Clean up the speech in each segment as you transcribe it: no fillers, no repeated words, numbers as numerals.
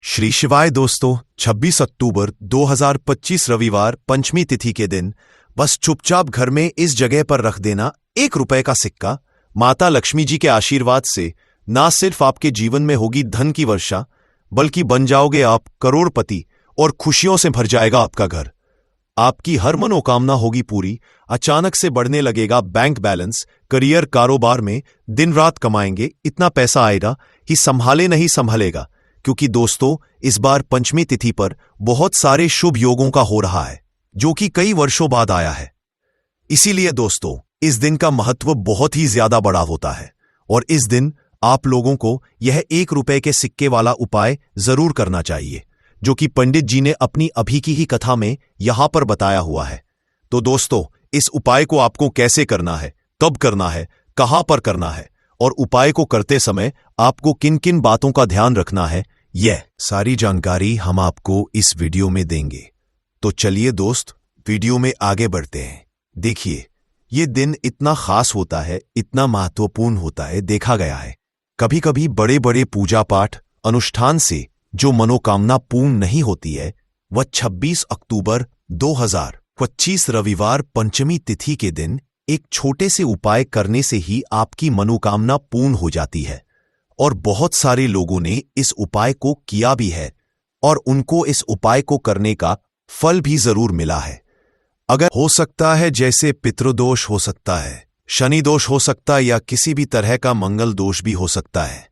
श्री शिवाय दोस्तों, 26 अक्टूबर 2025 रविवार पंचमी तिथि के दिन बस चुपचाप घर में इस जगह पर रख देना 1 रुपए का सिक्का। माता लक्ष्मी जी के आशीर्वाद से ना सिर्फ आपके जीवन में होगी धन की वर्षा, बल्कि बन जाओगे आप करोड़पति और खुशियों से भर जाएगा आपका घर। आपकी हर मनोकामना होगी पूरी। अचानक से बढ़ने लगेगा बैंक बैलेंस। करियर कारोबार में दिन रात कमाएंगे, इतना पैसा आएगा कि संभाले नहीं संभलेगा। क्योंकि दोस्तों, इस बार पंचमी तिथि पर बहुत सारे शुभ योगों का हो रहा है, जो कि कई वर्षों बाद आया है। इसीलिए दोस्तों, इस दिन का महत्व बहुत ही ज्यादा बड़ा होता है और इस दिन आप लोगों को यह 1 रुपए के सिक्के वाला उपाय जरूर करना चाहिए, जो कि पंडित जी ने अपनी अभी की ही कथा में यहां पर बताया हुआ है। तो दोस्तों, इस उपाय को आपको कैसे करना है, कब करना है, कहां पर करना है और उपाय को करते समय आपको किन किन बातों का ध्यान रखना है, यह सारी जानकारी हम आपको इस वीडियो में देंगे। तो चलिए दोस्त, वीडियो में आगे बढ़ते हैं। देखिए, ये दिन इतना खास होता है, इतना महत्वपूर्ण होता है। देखा गया है कभी कभी बड़े बड़े पूजा पाठ अनुष्ठान से जो मनोकामना पूर्ण नहीं होती है, वह 26 अक्टूबर 2025 रविवार पंचमी तिथि के दिन एक छोटे से उपाय करने से ही आपकी मनोकामना पूर्ण हो जाती है। और बहुत सारे लोगों ने इस उपाय को किया भी है और उनको इस उपाय को करने का फल भी जरूर मिला है। अगर हो सकता है जैसे पितृदोष हो सकता है, शनि दोष हो सकता है, या किसी भी तरह का मंगल दोष भी हो सकता है,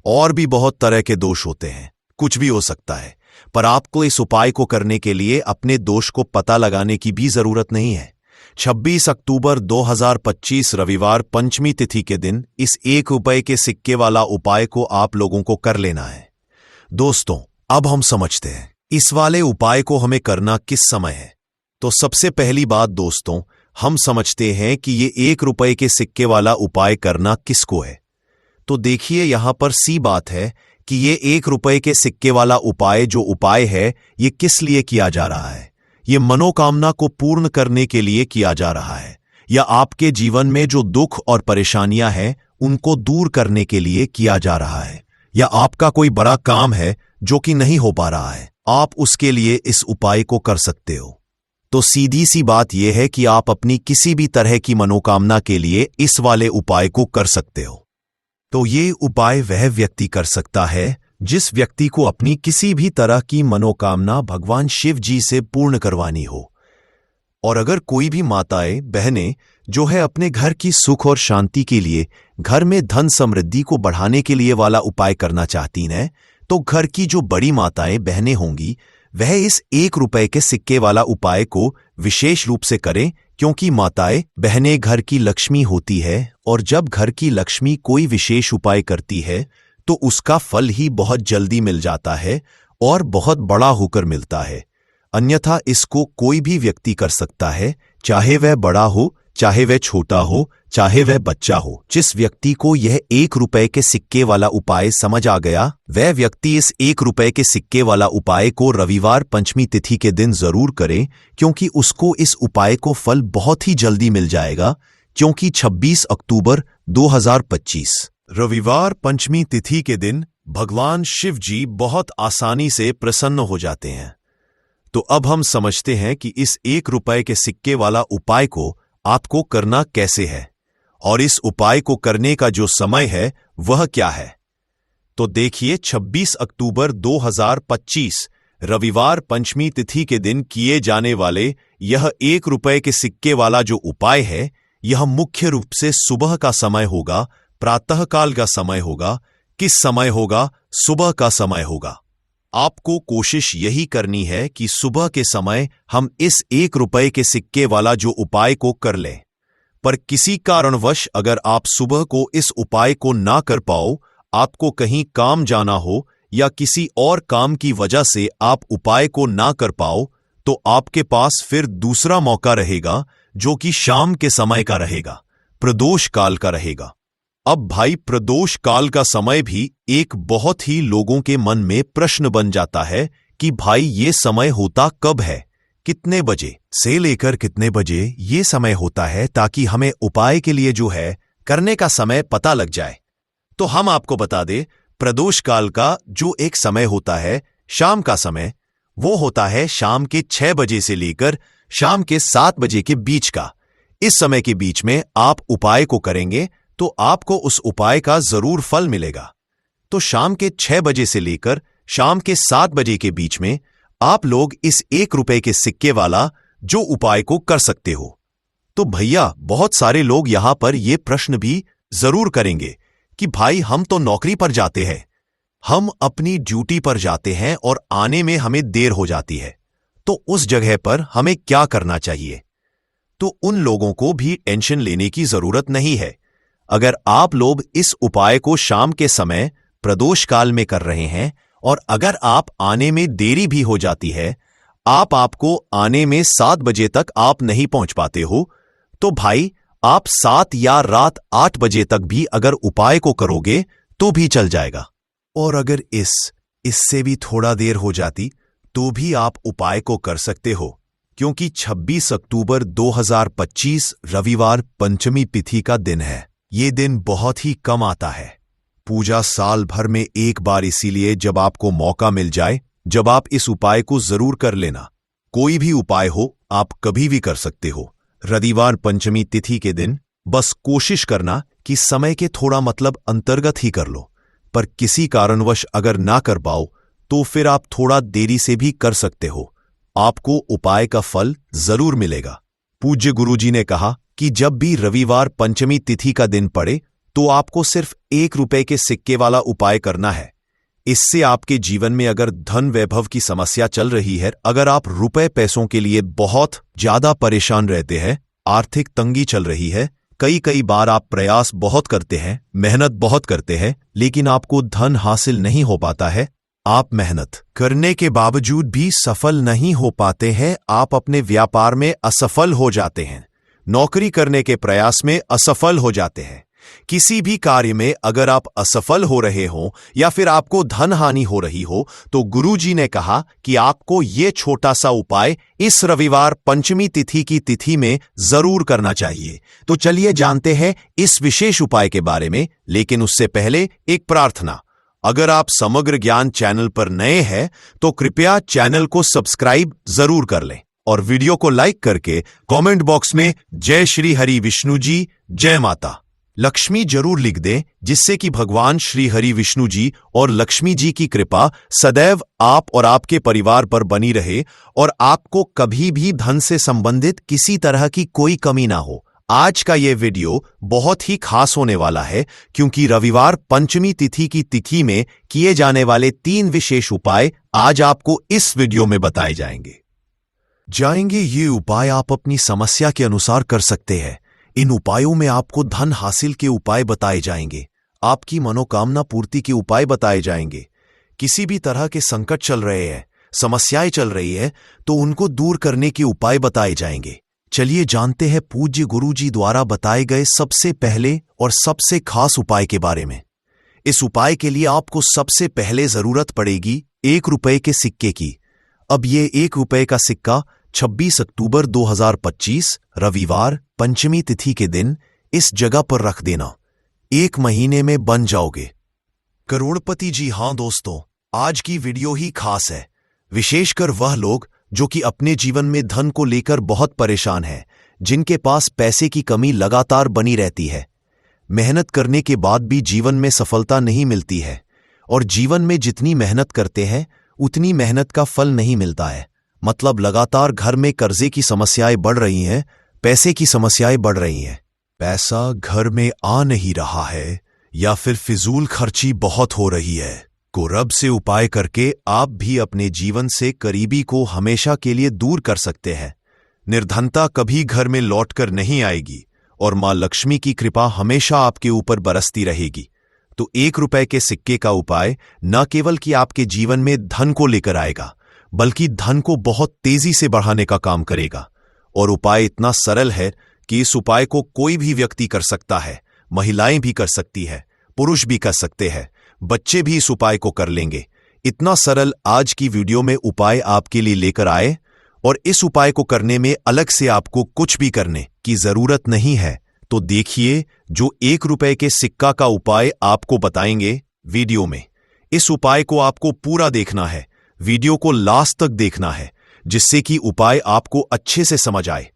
और भी बहुत तरह के दोष होते हैं, कुछ भी हो सकता है। पर आपको इस उपाय को करने के लिए अपने दोष को पता लगाने की भी जरूरत नहीं है। 26 अक्टूबर 2025 रविवार पंचमी तिथि के दिन इस 1 रुपए के सिक्के वाला उपाय को आप लोगों को कर लेना है। दोस्तों, अब हम समझते हैं इस वाले उपाय को हमें करना किस समय है। तो सबसे पहली बात दोस्तों, हम समझते हैं कि ये 1 रुपए के सिक्के वाला उपाय करना किसको है। तो देखिए, यहां पर सी बात है कि ये 1 रुपए के सिक्के वाला उपाय जो उपाय है, ये किस लिए किया जा रहा है। ये मनोकामना को पूर्ण करने के लिए किया जा रहा है, या आपके जीवन में जो दुख और परेशानियां हैं उनको दूर करने के लिए किया जा रहा है, या आपका कोई बड़ा काम है जो कि नहीं हो पा रहा है, आप उसके लिए इस उपाय को कर सकते हो। तो सीधी सी बात यह है कि आप अपनी किसी भी तरह की मनोकामना के लिए इस वाले उपाय को कर सकते हो। तो ये उपाय वह व्यक्ति कर सकता है जिस व्यक्ति को अपनी किसी भी तरह की मनोकामना भगवान शिव जी से पूर्ण करवानी हो। और अगर कोई भी माताएं बहनें जो है अपने घर की सुख और शांति के लिए, घर में धन समृद्धि को बढ़ाने के लिए वाला उपाय करना चाहती हैं, तो घर की जो बड़ी माताएं बहनें होंगी वह इस 1 रुपए के सिक्के वाला उपाय को विशेष रूप से करें, क्योंकि माताएं बहनें घर की लक्ष्मी होती है और जब घर की लक्ष्मी कोई विशेष उपाय करती है तो उसका फल ही बहुत जल्दी मिल जाता है और बहुत बड़ा होकर मिलता है। अन्यथा इसको कोई भी व्यक्ति कर सकता है, चाहे वह बड़ा हो, चाहे वह छोटा हो, चाहे वह बच्चा हो। जिस व्यक्ति को यह 1 रुपए के सिक्के वाला उपाय समझ आ गया, वह व्यक्ति इस 1 रुपए के सिक्के वाला उपाय को रविवार पंचमी तिथि के दिन जरूर करे, क्योंकि उसको इस उपाय को फल बहुत ही जल्दी मिल जाएगा। क्योंकि 26 अक्टूबर 2025 रविवार पंचमी तिथि के दिन भगवान शिव जी बहुत आसानी से प्रसन्न हो जाते हैं। तो अब हम समझते हैं कि इस 1 रुपए के सिक्के वाला उपाय को आपको करना कैसे है और इस उपाय को करने का जो समय है वह क्या है। तो देखिए, 26 अक्टूबर 2025 रविवार पंचमी तिथि के दिन किए जाने वाले यह 1 रुपए के सिक्के वाला जो उपाय है, यह मुख्य रूप से सुबह का समय होगा, प्रातःकाल का समय होगा। किस समय होगा? सुबह का समय होगा। आपको कोशिश यही करनी है कि सुबह के समय हम इस 1 रुपए के सिक्के वाला जो उपाय को कर लें। पर किसी कारणवश अगर आप सुबह को इस उपाय को ना कर पाओ, आपको कहीं काम जाना हो या किसी और काम की वजह से आप उपाय को ना कर पाओ, तो आपके पास फिर दूसरा मौका रहेगा, जो कि शाम के समय का रहेगा, प्रदोष काल का रहेगा। अब भाई, प्रदोष काल का समय भी एक बहुत ही लोगों के मन में प्रश्न बन जाता है कि भाई ये समय होता कब है, कितने बजे से लेकर कितने बजे ये समय होता है, ताकि हमें उपाय के लिए जो है करने का समय पता लग जाए। तो हम आपको बता दें, प्रदोष काल का जो एक समय होता है शाम का समय वो होता है शाम के 6 बजे से लेकर शाम के 7 बजे के बीच का। इस समय के बीच में आप उपाय को करेंगे तो आपको उस उपाय का जरूर फल मिलेगा। तो शाम के 6 बजे से लेकर शाम के 7 बजे के बीच में आप लोग इस 1 रुपए के सिक्के वाला जो उपाय को कर सकते हो। तो भैया बहुत सारे लोग यहां पर यह प्रश्न भी जरूर करेंगे कि भाई हम तो नौकरी पर जाते हैं, हम अपनी ड्यूटी पर जाते हैं और आने में हमें देर हो जाती है, तो उस जगह पर हमें क्या करना चाहिए? तो उन लोगों को भी टेंशन लेने की जरूरत नहीं है। अगर आप लोग इस उपाय को शाम के समय प्रदोष काल में कर रहे हैं और अगर आप आने में देरी भी हो जाती है, आपको आने में 7 बजे तक आप नहीं पहुंच पाते हो, तो भाई आप 7 या रात 8 बजे तक भी अगर उपाय को करोगे तो भी चल जाएगा। और अगर इससे भी थोड़ा देर हो जाती तो भी आप उपाय को कर सकते हो, क्योंकि 26 अक्टूबर 2025 रविवार पंचमी तिथि का दिन है। ये दिन बहुत ही कम आता है। पूजा साल भर में एक बार, इसीलिए जब आपको मौका मिल जाए जब आप इस उपाय को जरूर कर लेना। कोई भी उपाय हो आप कभी भी कर सकते हो। रविवार पंचमी तिथि के दिन बस कोशिश करना कि समय के थोड़ा अंतर्गत ही कर लो, पर किसी कारणवश अगर ना कर पाओ तो फिर आप थोड़ा देरी से भी कर सकते हो। आपको उपाय का फल जरूर मिलेगा। पूज्य गुरुजी ने कहा कि जब भी रविवार पंचमी तिथि का दिन पड़े तो आपको सिर्फ 1 रुपए के सिक्के वाला उपाय करना है। इससे आपके जीवन में अगर धन वैभव की समस्या चल रही है, अगर आप रुपए पैसों के लिए बहुत ज्यादा परेशान रहते हैं, आर्थिक तंगी चल रही है, कई बार आप प्रयास बहुत करते हैं, मेहनत बहुत करते हैं, लेकिन आपको धन हासिल नहीं हो पाता है, आप मेहनत करने के बावजूद भी सफल नहीं हो पाते हैं, आप अपने व्यापार में असफल हो जाते हैं, नौकरी करने के प्रयास में असफल हो जाते हैं, किसी भी कार्य में अगर आप असफल हो रहे हो या फिर आपको धन हानि हो रही हो, तो गुरुजी ने कहा कि आपको यह छोटा सा उपाय इस रविवार पंचमी तिथि की तिथि में जरूर करना चाहिए। तो चलिए जानते हैं इस विशेष उपाय के बारे में, लेकिन उससे पहले एक प्रार्थना। अगर आप समग्र ज्ञान चैनल पर नए हैं तो कृपया चैनल को सब्सक्राइब जरूर कर लें और वीडियो को लाइक करके कमेंट बॉक्स में जय श्री हरि विष्णु जी, जय माता लक्ष्मी जरूर लिख दें, जिससे कि भगवान श्री हरि विष्णु जी और लक्ष्मी जी की कृपा सदैव आप और आपके परिवार पर बनी रहे और आपको कभी भी धन से संबंधित किसी तरह की कोई कमी ना हो। आज का ये वीडियो बहुत ही खास होने वाला है, क्योंकि रविवार पंचमी तिथि की तिथि में किए जाने वाले 3 विशेष उपाय आज आपको इस वीडियो में बताए जाएंगे। ये उपाय आप अपनी समस्या के अनुसार कर सकते हैं। इन उपायों में आपको धन हासिल के उपाय बताए जाएंगे, आपकी मनोकामना पूर्ति के उपाय बताए जाएंगे। किसी भी तरह के संकट चल रहे हैं, समस्याएं चल रही है, तो उनको दूर करने के उपाय बताए जाएंगे। चलिए जानते हैं पूज्य गुरुजी द्वारा बताए गए सबसे पहले और सबसे खास उपाय के बारे में। इस उपाय के लिए आपको सबसे पहले जरूरत पड़ेगी 1 रुपए के सिक्के की। अब ये 1 रुपए का सिक्का 26 अक्टूबर 2025 रविवार पंचमी तिथि के दिन इस जगह पर रख देना। 1 महीने में बन जाओगे करोड़पति। जी हां दोस्तों, आज की वीडियो ही खास है, विशेषकर वह लोग जो कि अपने जीवन में धन को लेकर बहुत परेशान हैं, जिनके पास पैसे की कमी लगातार बनी रहती है, मेहनत करने के बाद भी जीवन में सफलता नहीं मिलती है और जीवन में जितनी मेहनत करते हैं उतनी मेहनत का फल नहीं मिलता है। मतलब लगातार घर में कर्जे की समस्याएं बढ़ रही हैं, पैसे की समस्याएं बढ़ रही हैं, पैसा घर में आ नहीं रहा है या फिर फिजूल खर्ची बहुत हो रही है। को रब से उपाय करके आप भी अपने जीवन से करीबी को हमेशा के लिए दूर कर सकते हैं। निर्धनता कभी घर में लौटकर नहीं आएगी और मां लक्ष्मी की कृपा हमेशा आपके ऊपर बरसती रहेगी। तो 1 रुपए के सिक्के का उपाय न केवल कि आपके जीवन में धन को लेकर आएगा, बल्कि धन को बहुत तेजी से बढ़ाने का काम करेगा। और उपाय इतना सरल है कि इस उपाय को कोई भी व्यक्ति कर सकता है, महिलाएं भी कर सकती है, पुरुष भी कर सकते हैं, बच्चे भी इस उपाय को कर लेंगे। इतना सरल आज की वीडियो में उपाय आपके लिए लेकर आए और इस उपाय को करने में अलग से आपको कुछ भी करने की जरूरत नहीं है। तो देखिए जो 1 रुपए के सिक्का का उपाय आपको बताएंगे वीडियो में। इस उपाय को आपको पूरा देखना है, वीडियो को लास्ट तक देखना है जिससे कि उपाय आपको अच्छे से समझ आए।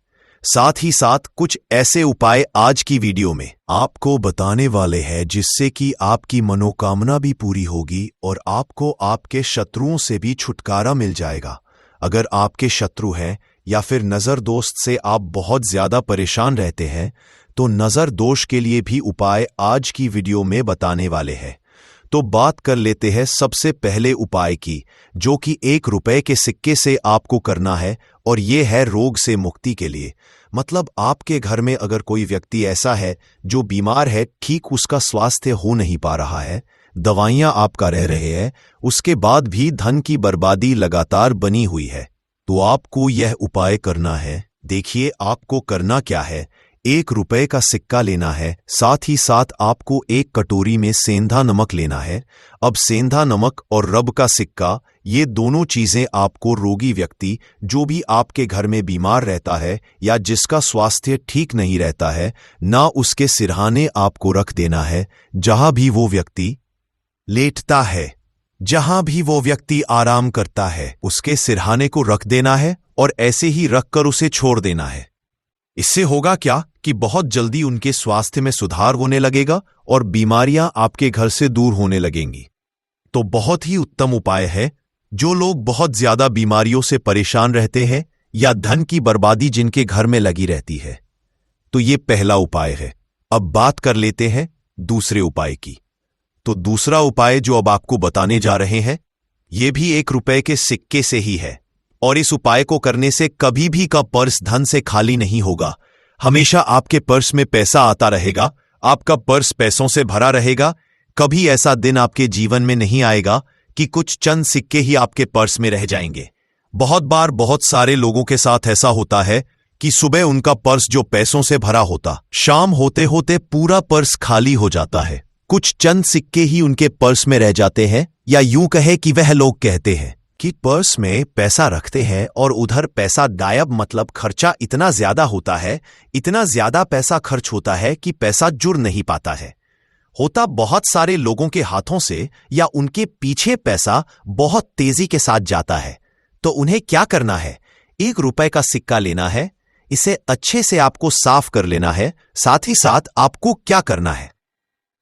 साथ ही साथ कुछ ऐसे उपाय आज की वीडियो में आपको बताने वाले हैं जिससे कि आपकी मनोकामना भी पूरी होगी और आपको आपके शत्रुओं से भी छुटकारा मिल जाएगा। अगर आपके शत्रु हैं या फिर नजर दोस्त से आप बहुत ज्यादा परेशान रहते हैं तो नजर दोष के लिए भी उपाय आज की वीडियो में बताने वाले हैं। तो बात कर लेते हैं सबसे पहले उपाय की, जो कि 1 रुपए के सिक्के से आपको करना है और ये है रोग से मुक्ति के लिए। मतलब आपके घर में अगर कोई व्यक्ति ऐसा है जो बीमार है, ठीक उसका स्वास्थ्य हो नहीं पा रहा है, दवाइयां आपका रह रहे हैं, उसके बाद भी धन की बर्बादी लगातार बनी हुई है, तो आपको यह उपाय करना है। देखिए आपको करना क्या है। 1 रुपए का सिक्का लेना है, साथ ही साथ आपको 1 कटोरी में सेंधा नमक लेना है। अब सेंधा नमक और रब का सिक्का, ये दोनों चीजें आपको रोगी व्यक्ति जो भी आपके घर में बीमार रहता है या जिसका स्वास्थ्य ठीक नहीं रहता है ना, उसके सिरहाने आपको रख देना है। जहां भी वो व्यक्ति लेटता है, जहां भी वो व्यक्ति आराम करता है, उसके सिरहाने को रख देना है और ऐसे ही रखकर उसे छोड़ देना है। इससे होगा क्या कि बहुत जल्दी उनके स्वास्थ्य में सुधार होने लगेगा और बीमारियां आपके घर से दूर होने लगेंगी। तो बहुत ही उत्तम उपाय है। जो लोग बहुत ज्यादा बीमारियों से परेशान रहते हैं या धन की बर्बादी जिनके घर में लगी रहती है, तो ये पहला उपाय है। अब बात कर लेते हैं दूसरे उपाय की। तो दूसरा उपाय जो अब आपको बताने जा रहे हैं, ये भी 1 रुपए के सिक्के से ही है और इस उपाय को करने से कभी भी का पर्स धन से खाली नहीं होगा। हमेशा आपके पर्स में पैसा आता रहेगा, आपका पर्स पैसों से भरा रहेगा। कभी ऐसा दिन आपके जीवन में नहीं आएगा कि कुछ चंद सिक्के ही आपके पर्स में रह जाएंगे। बहुत बार बहुत सारे लोगों के साथ ऐसा होता है कि सुबह उनका पर्स जो पैसों से भरा होता, शाम होते होते पूरा पर्स खाली हो जाता है। कुछ चंद सिक्के ही उनके पर्स में रह जाते हैं, या यूं कहे कि वह लोग कहते हैं कि पर्स में पैसा रखते हैं और उधर पैसा गायब, मतलब खर्चा इतना ज्यादा होता है, इतना ज्यादा पैसा खर्च होता है कि पैसा जुड़ नहीं पाता है। होता बहुत सारे लोगों के हाथों से या उनके पीछे पैसा बहुत तेजी के साथ जाता है। तो उन्हें क्या करना है, 1 रुपए का सिक्का लेना है, इसे अच्छे से आपको साफ कर लेना है। साथ ही साथ आपको क्या करना है,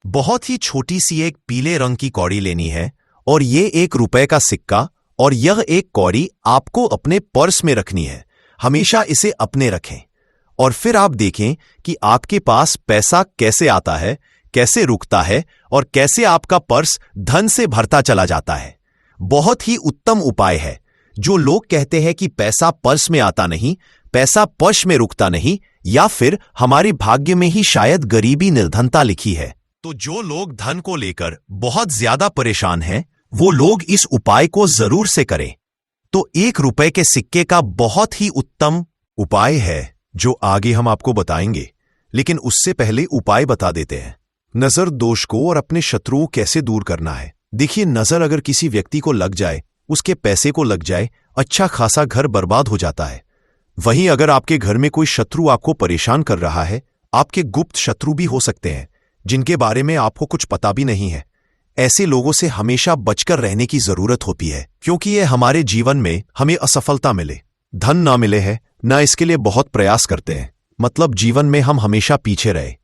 बहुत ही छोटी सी एक पीले रंग की कौड़ी लेनी है और ये 1 रुपए का सिक्का और यह एक कौड़ी आपको अपने पर्स में रखनी है। हमेशा इसे अपने रखें और फिर आप देखें कि आपके पास पैसा कैसे आता है, कैसे रुकता है और कैसे आपका पर्स धन से भरता चला जाता है। बहुत ही उत्तम उपाय है। जो लोग कहते हैं कि पैसा पर्स में आता नहीं, पैसा पर्स में रुकता नहीं, या फिर हमारे भाग्य में ही शायद गरीबी निर्धनता लिखी है, तो जो लोग धन को लेकर बहुत ज्यादा परेशान हैं, वो लोग इस उपाय को जरूर से करें। तो 1 रुपए के सिक्के का बहुत ही उत्तम उपाय है जो आगे हम आपको बताएंगे, लेकिन उससे पहले उपाय बता देते हैं। नजर दोष को और अपने शत्रुओं कैसे दूर करना है। देखिए, नजर अगर किसी व्यक्ति को लग जाए, उसके पैसे को लग जाए, अच्छा खासा घर बर्बाद हो जाता है। वहीं अगर आपके घर में कोई शत्रु आपको परेशान कर रहा है, आपके गुप्त शत्रु भी हो सकते हैं जिनके बारे में आपको कुछ पता भी नहीं है। ऐसे लोगों से हमेशा बचकर रहने की जरूरत होती है, क्योंकि ये हमारे जीवन में हमें असफलता मिले, धन ना मिले है ना, इसके लिए बहुत प्रयास करते हैं। मतलब जीवन में हम हमेशा पीछे रहे,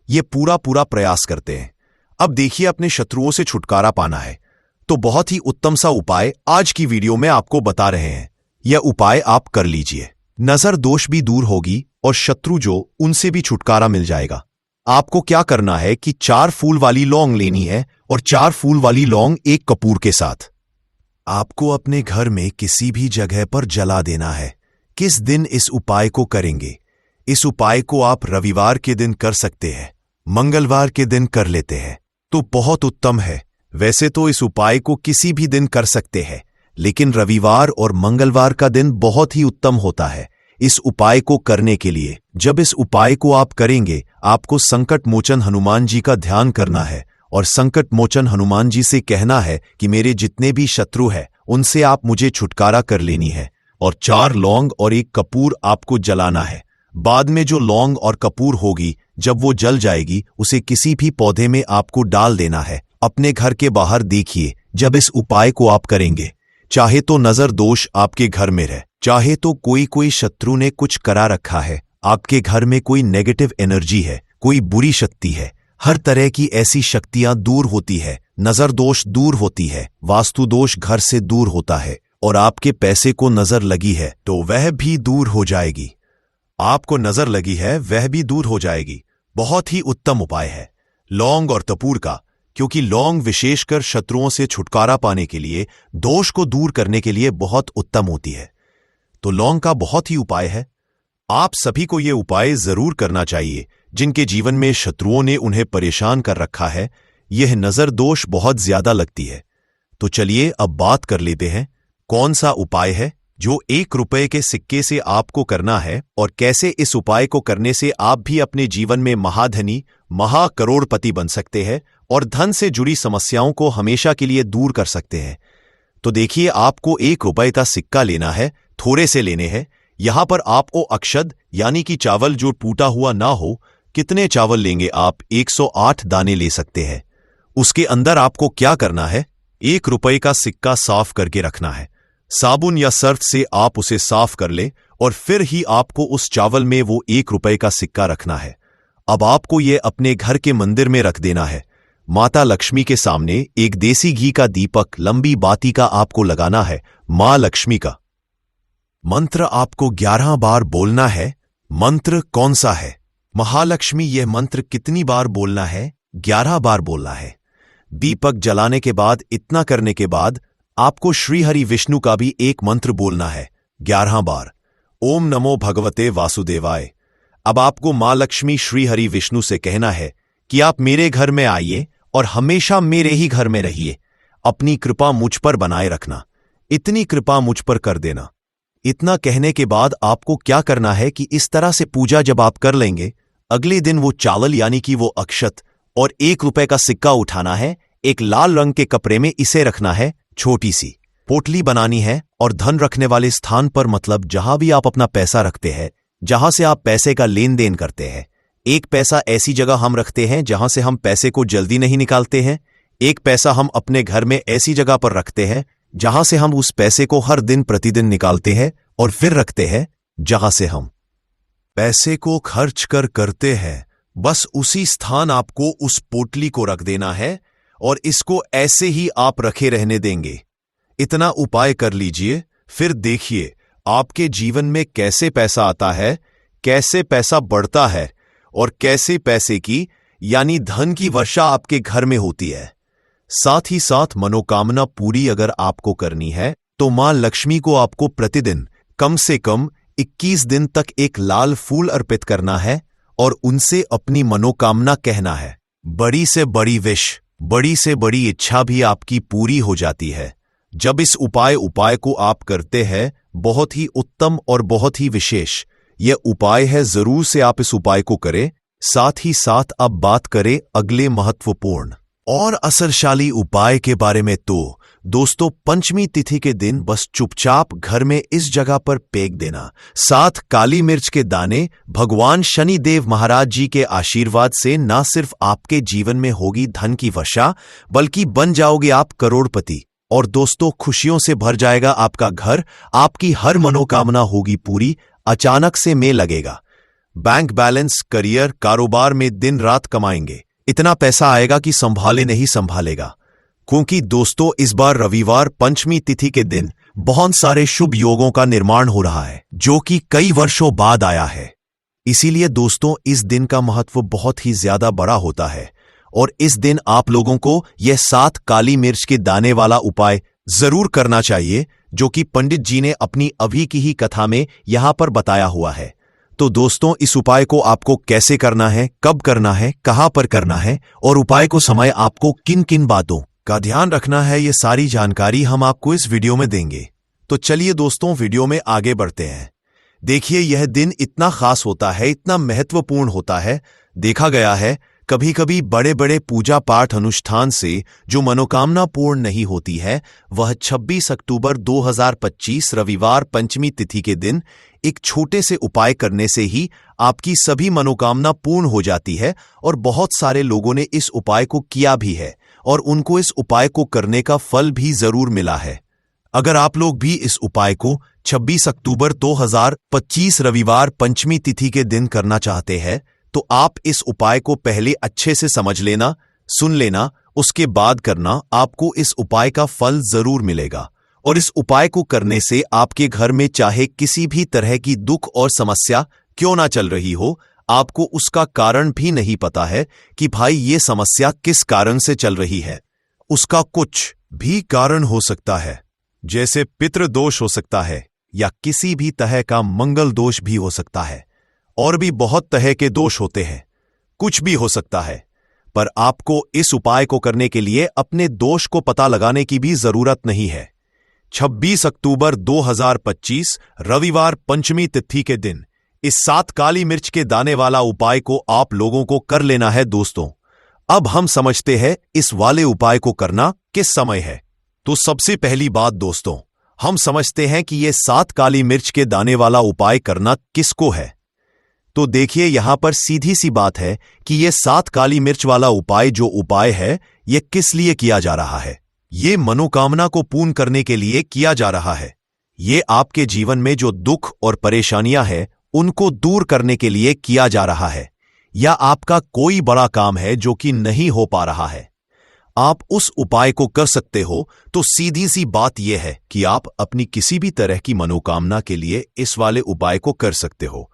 ये पूरा प्रयास करते हैं। अब देखिए, अपने शत्रुओं से छुटकारा पाना है तो बहुत ही उत्तम सा उपाय आज की वीडियो में आपको बता रहे हैं। यह उपाय आप कर लीजिए, नजर दोष भी दूर होगी और शत्रु जो, उनसे भी छुटकारा मिल जाएगा। आपको क्या करना है कि 4 फूल वाली लौंग लेनी है और 4 फूल वाली लौंग 1 कपूर के साथ आपको अपने घर में किसी भी जगह पर जला देना है। किस दिन इस उपाय को करेंगे? इस उपाय को आप रविवार के दिन कर सकते हैं, मंगलवार के दिन कर लेते हैं तो बहुत उत्तम है। वैसे तो इस उपाय को किसी भी दिन कर सकते हैं, लेकिन रविवार और मंगलवार का दिन बहुत ही उत्तम होता है इस उपाय को करने के लिए। जब इस उपाय को आप करेंगे, आपको संकट मोचन हनुमान जी का ध्यान करना है और संकट मोचन हनुमान जी से कहना है कि मेरे जितने भी शत्रु हैं उनसे आप मुझे छुटकारा कर लेनी है, और 4 लौंग और 1 कपूर आपको जलाना है। बाद में जो लौंग और कपूर होगी, जब वो जल जाएगी, उसे किसी भी पौधे में आपको डाल देना है। अपने घर के बाहर देखिए, जब इस उपाय को आप करेंगे, चाहे तो नजर दोष आपके घर में रहे, चाहे तो कोई शत्रु ने कुछ करा रखा है, आपके घर में कोई नेगेटिव एनर्जी है, कोई बुरी शक्ति है, हर तरह की ऐसी शक्तियां दूर होती है, नजर दोष दूर होती है, वास्तु दोष घर से दूर होता है, और आपके पैसे को नजर लगी है तो वह भी दूर हो जाएगी। आपको नजर लगी है वह भी दूर हो जाएगी। बहुत ही उत्तम उपाय है लौंग और कपूर का, क्योंकि लौंग विशेषकर शत्रुओं से छुटकारा पाने के लिए, दोष को दूर करने के लिए बहुत उत्तम होती है। तो लौंग का बहुत ही उपाय है। आप सभी को यह उपाय जरूर करना चाहिए जिनके जीवन में शत्रुओं ने उन्हें परेशान कर रखा है, यह नजर दोष बहुत ज्यादा लगती है। तो चलिए अब बात कर लेते हैं कौन सा उपाय है जो 1 रुपए के सिक्के से आपको करना है, और कैसे इस उपाय को करने से आप भी अपने जीवन में महाधनी, महाकरोड़पति बन सकते हैं और धन से जुड़ी समस्याओं को हमेशा के लिए दूर कर सकते हैं। तो देखिए, आपको 1 रुपए का सिक्का लेना है, थोड़े से लेने हैं। यहां पर आपको अक्षत यानी कि चावल जो टूटा हुआ ना हो, कितने चावल लेंगे आप? 108 दाने ले सकते हैं। उसके अंदर आपको क्या करना है? 1 रुपए का सिक्का साफ करके रखना है। साबुन या सर्फ से आप उसे साफ कर ले और फिर ही आपको उस चावल में वो 1 रुपए का सिक्का रखना है। अब आपको ये अपने घर के मंदिर में रख देना है। माता लक्ष्मी के सामने एक देसी घी का दीपक, लंबी बाती का आपको लगाना है। मां लक्ष्मी का मंत्र आपको 11 बार बोलना है। मंत्र कौन सा है? महालक्ष्मी, यह मंत्र कितनी बार बोलना है? 11 बार बोलना है। दीपक जलाने के बाद, इतना करने के बाद आपको श्री हरि विष्णु का भी एक मंत्र बोलना है 11 बार। ओम नमो भगवते वासुदेवाय। अब आपको मां लक्ष्मी श्री हरि विष्णु से कहना है कि आप मेरे घर में आइए और हमेशा मेरे ही घर में रहिए। अपनी कृपा मुझ पर बनाए रखना, इतनी कृपा मुझ पर कर देना। इतना कहने के बाद आपको क्या करना है कि इस तरह से पूजा जब आप कर लेंगे, अगले दिन वो चावल यानी कि वो अक्षत और 1 रुपए का सिक्का उठाना है। एक लाल रंग के कपड़े में इसे रखना है। छोटी सी पोटली बनानी है और धन रखने वाले स्थान पर, मतलब जहां भी आप अपना पैसा रखते हैं, जहां से आप पैसे का लेन देन करते हैं। 1 पैसा ऐसी जगह हम रखते हैं जहां से हम पैसे को जल्दी नहीं निकालते हैं। 1 पैसा हम अपने घर में ऐसी जगह पर रखते हैं जहां से हम उस पैसे को हर दिन प्रतिदिन निकालते हैं और फिर रखते हैं जहां से हम पैसे को खर्च करते हैं। बस उसी स्थान आपको उस पोटली को रख देना है और इसको ऐसे ही आप रखे रहने देंगे। इतना उपाय कर लीजिए, फिर देखिए आपके जीवन में कैसे पैसा आता है, कैसे पैसा बढ़ता है और कैसे पैसे की यानी धन की वर्षा आपके घर में होती है। साथ ही साथ मनोकामना पूरी अगर आपको करनी है तो मां लक्ष्मी को आपको प्रतिदिन कम से कम 21 दिन तक एक लाल फूल अर्पित करना है और उनसे अपनी मनोकामना कहना है। बड़ी से बड़ी विश, बड़ी से बड़ी इच्छा भी आपकी पूरी हो जाती है जब इस उपाय को आप करते हैं। बहुत ही उत्तम और बहुत ही विशेष यह उपाय है। जरूर से आप इस उपाय को करें। साथ ही साथ अब बात करें अगले महत्वपूर्ण और असरशाली उपाय के बारे में। तो दोस्तों, पंचमी तिथि के दिन बस चुपचाप घर में इस जगह पर फेंक देना 7 काली मिर्च के दाने। भगवान शनिदेव महाराज जी के आशीर्वाद से न सिर्फ आपके जीवन में होगी धन की वर्षा, बल्कि बन जाओगे आप करोड़पति। और दोस्तों, खुशियों से भर जाएगा आपका घर। आपकी हर मनोकामना होगी पूरी। अचानक से में लगेगा। बैंक बैलेंस, करियर, कारोबार में दिन रात कमाएंगे। इतना पैसा आएगा कि संभाले नहीं संभालेगा। क्योंकि दोस्तों, इस बार रविवार पंचमी तिथि के दिन बहुत सारे शुभ योगों का निर्माण हो रहा है जो कि कई वर्षों बाद आया है। इसीलिए दोस्तों, इस दिन का महत्व बहुत ही ज्यादा बड़ा होता है और इस दिन आप लोगों को यह 7 काली मिर्च के दाने वाला उपाय जरूर करना चाहिए, जो कि पंडित जी ने अपनी अभी की ही कथा में यहां पर बताया हुआ है। तो दोस्तों, इस उपाय को आपको कैसे करना है, कब करना है, कहां पर करना है और उपाय को समय आपको किन किन बातों का ध्यान रखना है, ये सारी जानकारी हम आपको इस वीडियो में देंगे। तो चलिए दोस्तों, वीडियो में आगे बढ़ते हैं। देखिए, यह दिन इतना खास होता है, इतना महत्वपूर्ण होता है। देखा गया है कभी कभी बड़े बड़े पूजा पाठ अनुष्ठान से जो मनोकामना पूर्ण नहीं होती है, वह 26 अक्टूबर 2025 रविवार पंचमी तिथि के दिन एक छोटे से उपाय करने से ही आपकी सभी मनोकामना पूर्ण हो जाती है। और बहुत सारे लोगों ने इस उपाय को किया भी है और उनको इस उपाय को करने का फल भी जरूर मिला है। अगर आप लोग भी इस उपाय को 26 अक्टूबर 2025 रविवार पंचमी तिथि के दिन करना चाहते हैं, तो आप इस उपाय को पहले अच्छे से समझ लेना, सुन लेना, उसके बाद करना। आपको इस उपाय का फल जरूर मिलेगा। और इस उपाय को करने से आपके घर में चाहे किसी भी तरह की दुख और समस्या क्यों ना चल रही हो, आपको उसका कारण भी नहीं पता है कि भाई ये समस्या किस कारण से चल रही है। उसका कुछ भी कारण हो सकता है, जैसे पितृदोष हो सकता है या किसी भी तरह का मंगल दोष भी हो सकता है, और भी बहुत तरह के दोष होते हैं। कुछ भी हो सकता है, पर आपको इस उपाय को करने के लिए अपने दोष को पता लगाने की भी जरूरत नहीं है। 26 अक्टूबर 2025 रविवार पंचमी तिथि के दिन इस 7 काली मिर्च के दाने वाला उपाय को आप लोगों को कर लेना है। दोस्तों, अब हम समझते हैं इस वाले उपाय को करना किस समय है। तो सबसे पहली बात दोस्तों, हम समझते हैं कि यह 7 काली मिर्च के दाने वाला उपाय करना किसको है। तो देखिए, यहां पर सीधी सी बात है कि यह 7 काली मिर्च वाला उपाय जो उपाय है, यह किस लिए किया जा रहा है। ये मनोकामना को पूर्ण करने के लिए किया जा रहा है। ये आपके जीवन में जो दुख और परेशानियां हैं, उनको दूर करने के लिए किया जा रहा है। या आपका कोई बड़ा काम है जो कि नहीं हो पा रहा है, आप उस उपाय को कर सकते हो। तो सीधी सी बात यह है कि आप अपनी किसी भी तरह की मनोकामना के लिए इस वाले उपाय को कर सकते हो।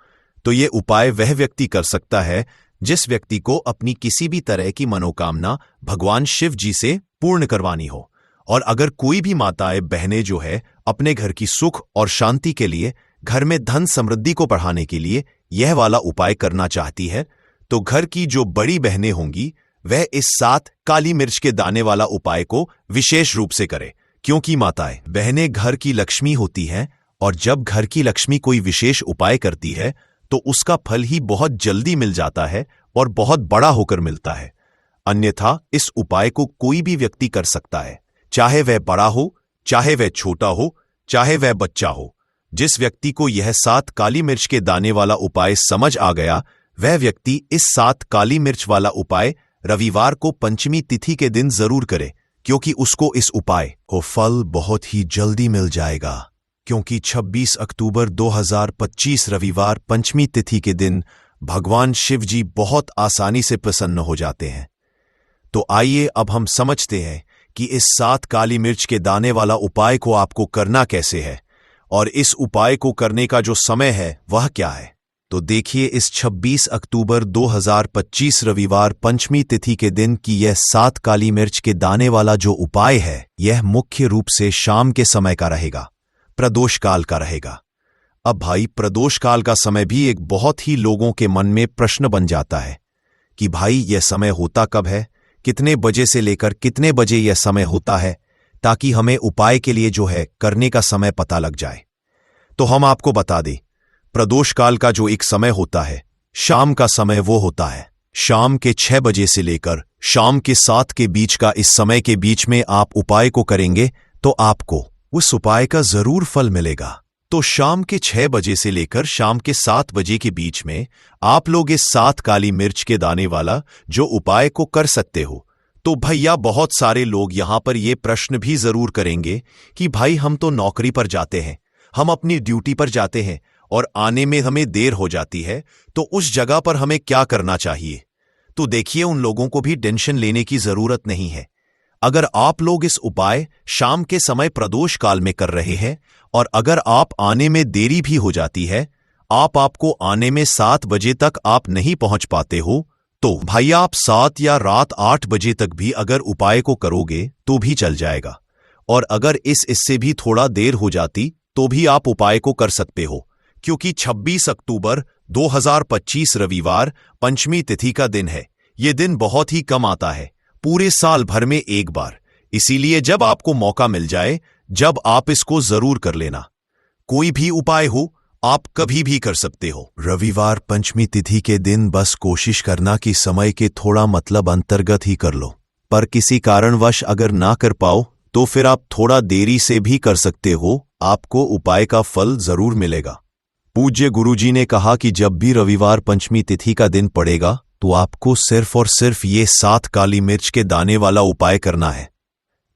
तो यह उपाय वह व्यक्ति कर सकता है जिस व्यक्ति को अपनी किसी भी तरह की मनोकामना भगवान शिव जी से पूर्ण करवानी हो। और अगर कोई भी माताएं बहनें जो है अपने घर की सुख और शांति के लिए, घर में धन समृद्धि को बढ़ाने के लिए यह वाला उपाय करना चाहती है, तो घर की जो बड़ी बहनें होंगी वह इस 7 काली मिर्च के दाने वाला उपाय को विशेष रूप से करे। क्योंकि माताएं बहनें घर की लक्ष्मी होती हैं, और जब घर की लक्ष्मी कोई विशेष उपाय करती है तो उसका फल ही बहुत जल्दी मिल जाता है और बहुत बड़ा होकर मिलता है। अन्यथा इस उपाय को कोई भी व्यक्ति कर सकता है, चाहे वह बड़ा हो, चाहे वह छोटा हो, चाहे वह बच्चा हो। जिस व्यक्ति को यह 7 काली मिर्च के दाने वाला उपाय समझ आ गया, वह व्यक्ति इस 7 काली मिर्च वाला उपाय रविवार को पंचमी तिथि के दिन जरूर करे, क्योंकि उसको इस उपाय को फल बहुत ही जल्दी मिल जाएगा। क्योंकि 26 अक्टूबर 2025 रविवार पंचमी तिथि के दिन भगवान शिव जी बहुत आसानी से प्रसन्न हो जाते हैं। तो आइए अब हम समझते हैं कि इस 7 काली मिर्च के दाने वाला उपाय को आपको करना कैसे है, और इस उपाय को करने का जो समय है वह क्या है। तो देखिए, इस 26 अक्टूबर 2025 रविवार पंचमी तिथि के दिन की यह 7 काली मिर्च के दाने वाला जो उपाय है, यह मुख्य रूप से शाम के समय का रहेगा, प्रदोष काल का रहेगा। अब भाई, प्रदोष काल का समय भी एक बहुत ही लोगों के मन में प्रश्न बन जाता है कि भाई यह समय होता कब है, कितने बजे से लेकर कितने बजे यह समय होता है, ताकि हमें उपाय के लिए जो है करने का समय पता लग जाए। तो हम आपको बता दें, प्रदोष काल का जो एक समय होता है, शाम का समय, वो होता है शाम के 6 बजे से लेकर शाम के 7 के बीच का। इस समय के बीच में आप उपाय को करेंगे तो आपको उस उपाय का जरूर फल मिलेगा। तो शाम के 6 बजे से लेकर शाम के 7 बजे के बीच में आप लोग इस 7 काली मिर्च के दाने वाला जो उपाय को कर सकते हो। तो भैया, बहुत सारे लोग यहां पर ये प्रश्न भी जरूर करेंगे कि भाई हम तो नौकरी पर जाते हैं, हम अपनी ड्यूटी पर जाते हैं और आने में हमें देर हो जाती है, तो उस जगह पर हमें क्या करना चाहिए। तो देखिए, उन लोगों को भी टेंशन लेने की जरूरत नहीं है। अगर आप लोग इस उपाय शाम के समय प्रदोष काल में कर रहे हैं, और अगर आप आने में देरी भी हो जाती है, आपको आने में 7 बजे तक आप नहीं पहुंच पाते हो, तो भाई आप 7 या रात 8 बजे तक भी अगर उपाय को करोगे तो भी चल जाएगा। और अगर इससे भी थोड़ा देर हो जाती तो भी आप उपाय को कर सकते हो, क्योंकि 26 अक्टूबर 2025 रविवार पंचमी तिथि का दिन है। ये दिन बहुत ही कम आता है, पूरे साल भर में एक बार। इसीलिए जब आपको मौका मिल जाए, जब आप इसको जरूर कर लेना। कोई भी उपाय हो, आप कभी भी कर सकते हो। रविवार पंचमी तिथि के दिन बस कोशिश करना कि समय के थोड़ा मतलब अंतर्गत ही कर लो। पर किसी कारणवश अगर ना कर पाओ तो फिर आप थोड़ा देरी से भी कर सकते हो, आपको उपाय का फल जरूर मिलेगा। पूज्य गुरुजी ने कहा कि जब भी रविवार पंचमी तिथि का दिन पड़ेगा तो आपको सिर्फ और सिर्फ ये 7 काली मिर्च के दाने वाला उपाय करना है।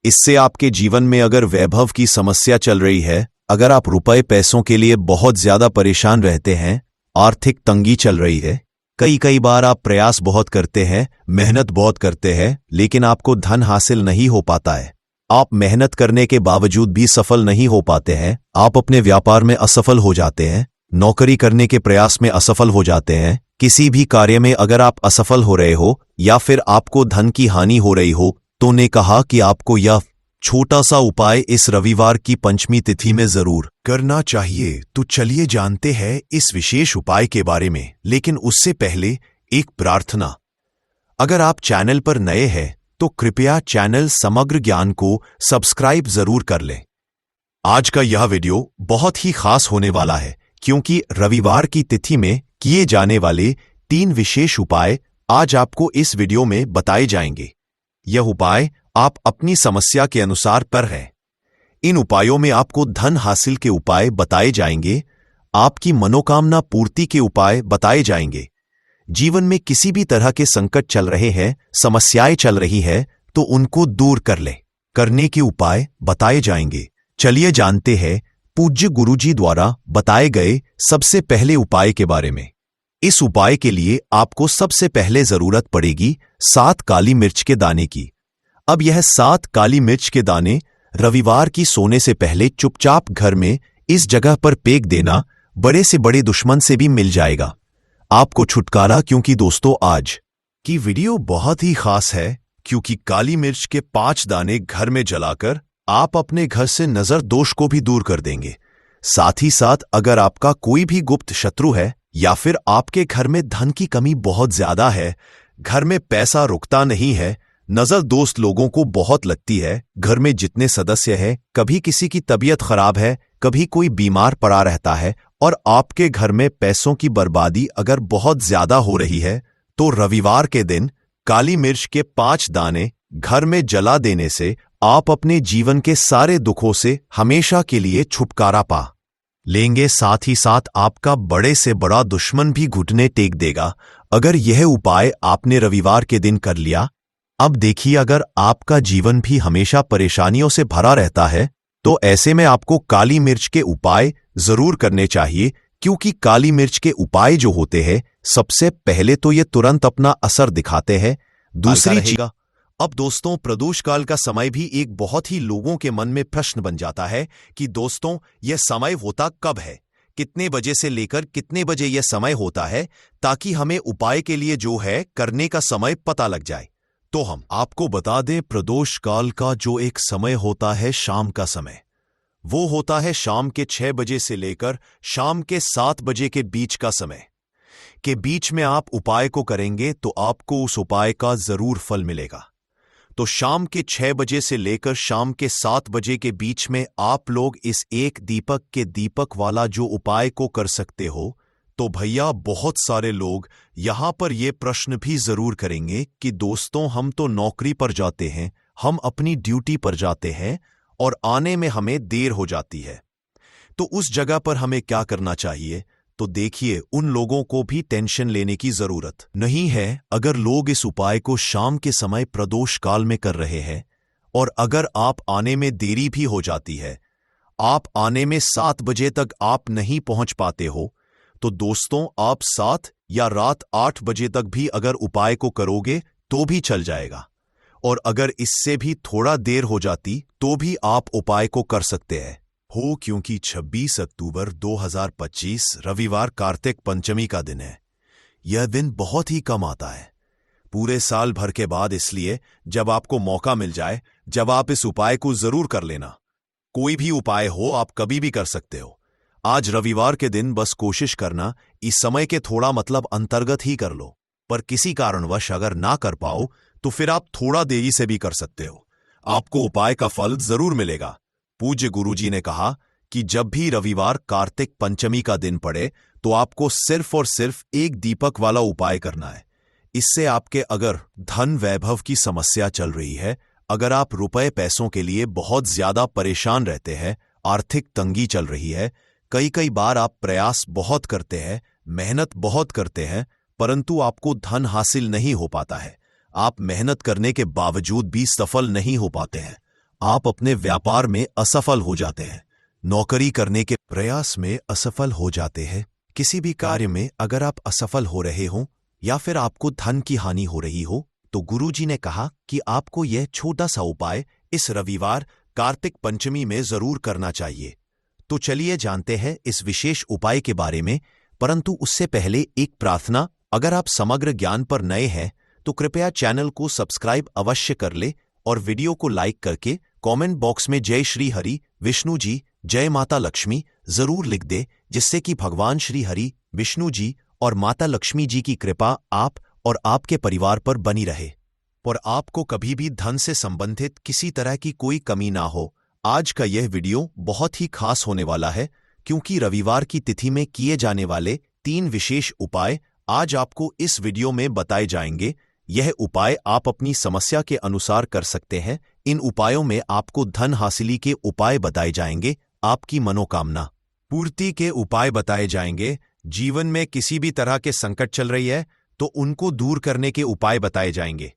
इससे आपके जीवन में अगर वैभव की समस्या चल रही है, अगर आप रुपए पैसों के लिए बहुत ज्यादा परेशान रहते हैं, आर्थिक तंगी चल रही है, कई बार आप प्रयास बहुत करते हैं, मेहनत बहुत करते हैं, लेकिन आपको धन हासिल नहीं हो पाता है। आप मेहनत करने के बावजूद भी सफल नहीं हो पाते हैं। आप अपने व्यापार में असफल हो जाते हैं, नौकरी करने के प्रयास में असफल हो जाते हैं। किसी भी कार्य में अगर आप असफल हो रहे हो या फिर आपको धन की हानि हो रही हो, तो ने कहा कि आपको यह छोटा सा उपाय इस रविवार की पंचमी तिथि में जरूर करना चाहिए। तो चलिए जानते हैं इस विशेष उपाय के बारे में, लेकिन उससे पहले एक प्रार्थना। अगर आप चैनल पर नए हैं तो कृपया चैनल समग्र ज्ञान को सब्सक्राइब जरूर कर लें। आज का यह वीडियो बहुत ही खास होने वाला है, क्योंकि रविवार की तिथि में किए जाने वाले 3 विशेष उपाय आज आपको इस वीडियो में बताए जाएंगे। यह उपाय आप अपनी समस्या के अनुसार पर है। इन उपायों में आपको धन हासिल के उपाय बताए जाएंगे, आपकी मनोकामना पूर्ति के उपाय बताए जाएंगे। जीवन में किसी भी तरह के संकट चल रहे हैं, समस्याएं चल रही है, तो उनको दूर करने के उपाय बताए जाएंगे। चलिए जानते हैं पूज्य गुरुजी द्वारा बताए गए सबसे पहले उपाय के बारे में। इस उपाय के लिए आपको सबसे पहले जरूरत पड़ेगी 7 काली मिर्च के दाने की। अब यह 7 काली मिर्च के दाने रविवार की सोने से पहले चुपचाप घर में इस जगह पर फेंक देना। बड़े से बड़े दुश्मन से भी मिल जाएगा आपको छुटकारा। क्योंकि दोस्तों, आज की वीडियो बहुत ही खास है, क्योंकि काली मिर्च के 5 दाने घर में जलाकर आप अपने घर से नजर दोष को भी दूर कर देंगे। साथ ही साथ अगर आपका कोई भी गुप्त शत्रु है या फिर आपके घर में धन की कमी बहुत ज्यादा है, घर में पैसा रुकता नहीं है, नजर दोस्त लोगों को बहुत लगती है, घर में जितने सदस्य हैं, कभी किसी की तबीयत खराब है, कभी कोई बीमार पड़ा रहता है और आपके घर में पैसों की बर्बादी अगर बहुत ज्यादा हो रही है, तो रविवार के दिन काली मिर्च के 5 दाने घर में जला देने से आप अपने जीवन के सारे दुखों से हमेशा के लिए छुटकारा पा लेंगे। साथ ही साथ आपका बड़े से बड़ा दुश्मन भी घुटने टेक देगा अगर यह उपाय आपने रविवार के दिन कर लिया। अब देखिए, अगर आपका जीवन भी हमेशा परेशानियों से भरा रहता है, तो ऐसे में आपको काली मिर्च के उपाय जरूर करने चाहिए, क्योंकि काली मिर्च के उपाय जो होते हैं, सबसे पहले तो ये तुरंत अपना असर दिखाते हैं। दूसरी चीज, अब दोस्तों, प्रदोष काल का समय भी एक बहुत ही लोगों के मन में प्रश्न बन जाता है कि दोस्तों, यह समय होता कब है, कितने बजे से लेकर कितने बजे यह समय होता है, ताकि हमें उपाय के लिए जो है करने का समय पता लग जाए। तो हम आपको बता दें, प्रदोष काल का जो एक समय होता है, शाम का समय, वो होता है शाम के 6 बजे से लेकर शाम के 7 बजे के बीच का समय। के बीच में आप उपाय को करेंगे तो आपको उस उपाय का जरूर फल मिलेगा। तो शाम के 6 बजे से लेकर शाम के 7 बजे के बीच में आप लोग इस एक दीपक के दीपक वाला जो उपाय को कर सकते हो। तो भैया, बहुत सारे लोग यहां पर यह प्रश्न भी जरूर करेंगे कि दोस्तों, हम तो नौकरी पर जाते हैं, हम अपनी ड्यूटी पर जाते हैं और आने में हमें देर हो जाती है, तो उस जगह पर हमें क्या करना चाहिए। तो देखिए, उन लोगों को भी टेंशन लेने की जरूरत नहीं है। अगर लोग इस उपाय को शाम के समय प्रदोष काल में कर रहे हैं और अगर आप आने में देरी भी हो जाती है, आप आने में 7 बजे तक आप नहीं पहुंच पाते हो, तो दोस्तों, आप 7 या रात 8 बजे तक भी अगर उपाय को करोगे तो भी चल जाएगा। और अगर इससे भी थोड़ा देर हो जाती तो भी आप उपाय को कर सकते हैं क्योंकि 26 अक्टूबर 2025 रविवार कार्तिक पंचमी का दिन है। यह दिन बहुत ही कम आता है पूरे साल भर के बाद, इसलिए जब आपको मौका मिल जाए, जब आप इस उपाय को जरूर कर लेना। कोई भी उपाय हो, आप कभी भी कर सकते हो। आज रविवार के दिन बस कोशिश करना इस समय के थोड़ा अंतर्गत ही कर लो, पर किसी कारणवश अगर ना कर पाओ तो फिर आप थोड़ा देरी से भी कर सकते हो, आपको उपाय का फल जरूर मिलेगा। पूज्य गुरुजी ने कहा कि जब भी रविवार कार्तिक पंचमी का दिन पड़े तो आपको सिर्फ और सिर्फ एक दीपक वाला उपाय करना है। इससे आपके अगर धन वैभव की समस्या चल रही है, अगर आप रुपए पैसों के लिए बहुत ज्यादा परेशान रहते हैं, आर्थिक तंगी चल रही है, कई बार आप प्रयास बहुत करते हैं, मेहनत बहुत करते हैं, परंतु आपको धन हासिल नहीं हो पाता है, आप मेहनत करने के बावजूद भी सफल नहीं हो पाते हैं, आप अपने व्यापार में असफल हो जाते हैं, नौकरी करने के प्रयास में असफल हो जाते हैं, किसी भी कार्य में अगर आप असफल हो रहे हो या फिर आपको धन की हानि हो रही हो, तो गुरुजी ने कहा कि आपको यह छोटा सा उपाय इस रविवार कार्तिक पंचमी में जरूर करना चाहिए। तो चलिए जानते हैं इस विशेष उपाय के बारे में, परंतु उससे पहले एक प्रार्थना। अगर आप समग्र ज्ञान पर नए हैं तो कृपया चैनल को सब्सक्राइब अवश्य कर ले और वीडियो को लाइक करके कमेंट बॉक्स में जय श्री हरि विष्णु जी, जय माता लक्ष्मी जरूर लिख दे, जिससे कि भगवान श्री हरि, विष्णु जी और माता लक्ष्मी जी की कृपा आप और आपके परिवार पर बनी रहे और आपको कभी भी धन से संबंधित किसी तरह की कोई कमी ना हो। आज का यह वीडियो बहुत ही खास होने वाला है, क्योंकि रविवार की तिथि में किए जाने वाले 3 विशेष उपाय आज आपको इस वीडियो में बताए जाएंगे। यह उपाय आप अपनी समस्या के अनुसार कर सकते हैं। इन उपायों में आपको धन हासिली के उपाय बताए जाएंगे, आपकी मनोकामना पूर्ति के उपाय बताए जाएंगे, जीवन में किसी भी तरह के संकट चल रही है तो उनको दूर करने के उपाय बताए जाएंगे।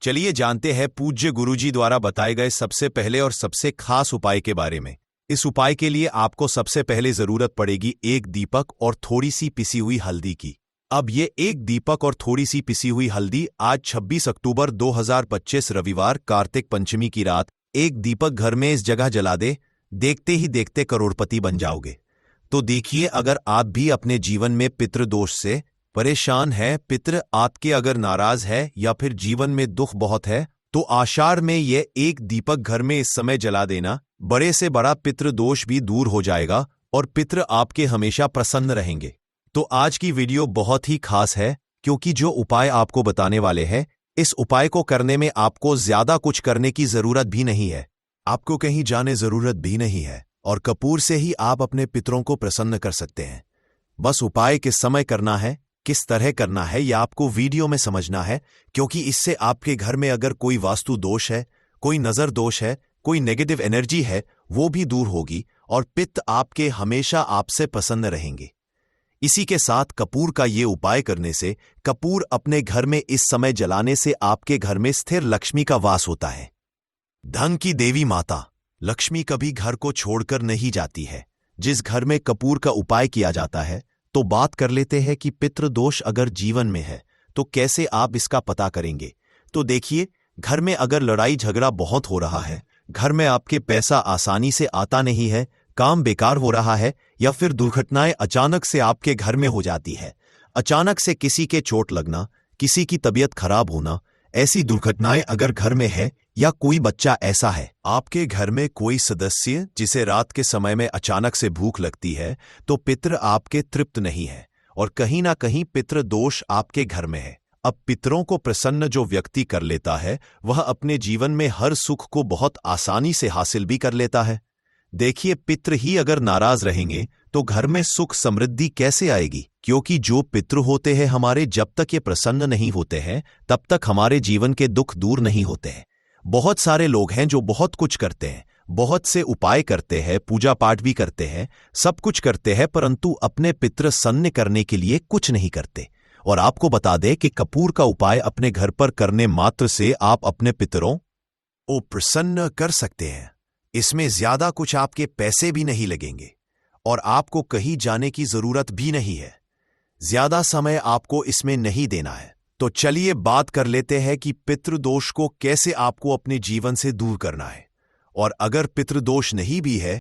चलिए जानते हैं पूज्य गुरुजी द्वारा बताए गए सबसे पहले और सबसे खास उपाय के बारे में। इस उपाय के लिए आपको सबसे पहले जरूरत पड़ेगी एक दीपक और थोड़ी सी पिसी हुई हल्दी की। अब ये एक दीपक और थोड़ी सी पिसी हुई हल्दी आज 26 अक्टूबर 2025 रविवार कार्तिक पंचमी की रात एक दीपक घर में इस जगह जला दे, देखते ही देखते करोड़पति बन जाओगे। तो देखिए, अगर आप भी अपने जीवन में पितृदोष से परेशान है, पितृ आपके अगर नाराज है या फिर जीवन में दुख बहुत है, तो आषाढ़ में ये एक दीपक घर में इस समय जला देना, बड़े से बड़ा पितृदोष भी दूर हो जाएगा और पितृ आपके हमेशा प्रसन्न रहेंगे। तो आज की वीडियो बहुत ही खास है, क्योंकि जो उपाय आपको बताने वाले हैं, इस उपाय को करने में आपको ज्यादा कुछ करने की जरूरत भी नहीं है, आपको कहीं जाने जरूरत भी नहीं है और कपूर से ही आप अपने पितरों को प्रसन्न कर सकते हैं। बस उपाय किस समय करना है, किस तरह करना है, यह आपको वीडियो में समझना है, क्योंकि इससे आपके घर में अगर कोई वास्तु दोष है, कोई नजर दोष है, कोई नेगेटिव एनर्जी है, वो भी दूर होगी और पित्त आपके हमेशा आपसे प्रसन्न रहेंगे। इसी के साथ कपूर का ये उपाय करने से, कपूर अपने घर में इस समय जलाने से आपके घर में स्थिर लक्ष्मी का वास होता है। धन की देवी माता लक्ष्मी कभी घर को छोड़कर नहीं जाती है। जिस घर में कपूर का उपाय किया जाता है, तो बात कर लेते हैं कि पितृदोष अगर जीवन में है तो कैसे आप इसका पता करेंगे। तो देखिए, घर में अगर लड़ाई झगड़ा बहुत हो रहा है, घर में आपके पैसा आसानी से आता नहीं है, काम बेकार हो रहा है, या फिर दुर्घटनाएं अचानक से आपके घर में हो जाती है, अचानक से किसी के चोट लगना, किसी की तबीयत खराब होना, ऐसी दुर्घटनाएं अगर घर में है, या कोई बच्चा ऐसा है, आपके घर में कोई सदस्य जिसे रात के समय में अचानक से भूख लगती है, तो पितृ आपके तृप्त नहीं है और कहीं ना कहीं पितृ दोष आपके घर में है। अब पितरों को प्रसन्न जो व्यक्ति कर लेता है, वह अपने जीवन में हर सुख को बहुत आसानी से हासिल भी कर लेता है। देखिए, पितृ ही अगर नाराज रहेंगे तो घर में सुख समृद्धि कैसे आएगी, क्योंकि जो पितृ होते हैं हमारे, जब तक ये प्रसन्न नहीं होते हैं तब तक हमारे जीवन के दुख दूर नहीं होते हैं। बहुत सारे लोग हैं जो बहुत कुछ करते हैं, बहुत से उपाय करते हैं, पूजा पाठ भी करते हैं, सब कुछ करते हैं, परंतु अपने पितृ सन्न करने के लिए कुछ नहीं करते। और आपको बता दें कि कपूर का उपाय अपने घर पर करने मात्र से आप अपने पितरों को प्रसन्न कर सकते हैं। इसमें ज्यादा कुछ आपके पैसे भी नहीं लगेंगे और आपको कहीं जाने की जरूरत भी नहीं है, ज्यादा समय आपको इसमें नहीं देना है। तो चलिए बात कर लेते हैं कि पितृदोष को कैसे आपको अपने जीवन से दूर करना है। और अगर पितृदोष नहीं भी है